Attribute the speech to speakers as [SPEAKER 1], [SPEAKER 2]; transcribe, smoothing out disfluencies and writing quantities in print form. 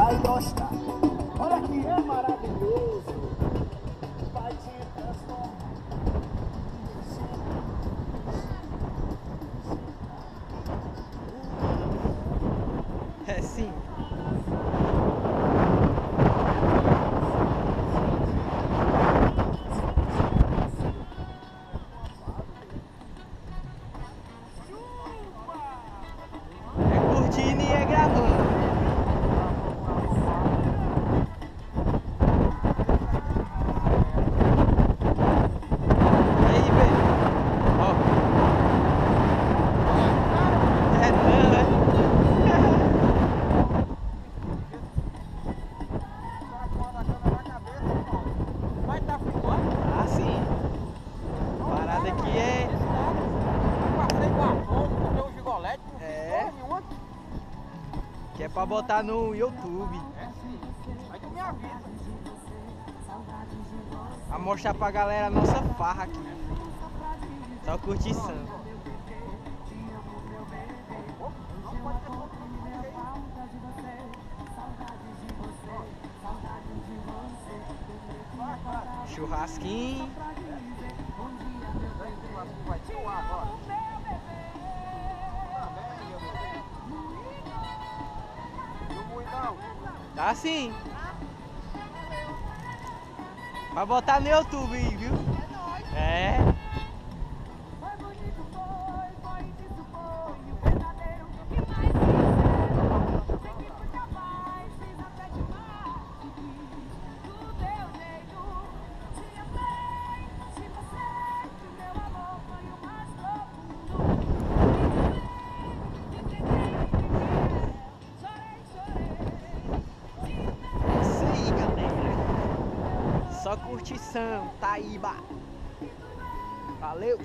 [SPEAKER 1] vai gostar. Olha que é maravilhoso, vai te transformar.
[SPEAKER 2] É sim. É curtindo e é gravando. Aí, velho. Ó. É não, é?
[SPEAKER 3] Vai estar filmando?
[SPEAKER 2] Ah, sim. A parada aqui é...
[SPEAKER 3] Passei com a bomba, com o teu gigolete, não fiz
[SPEAKER 2] É.
[SPEAKER 3] porra nenhuma.
[SPEAKER 2] Que é pra botar no YouTube.
[SPEAKER 3] É sim. Aí tu me avisa.
[SPEAKER 2] Pra mostrar pra galera a nossa farra aqui. Só curtição.
[SPEAKER 3] Não pode ter foto com ninguém.
[SPEAKER 2] Churrasquinho.
[SPEAKER 3] Vai filmar agora. Também, meu bebê. Não fui não.
[SPEAKER 2] Tá sim. Vai botar no YouTube aí, viu? É. Isso aí, galera. Só curtição, Taíba. Valeu.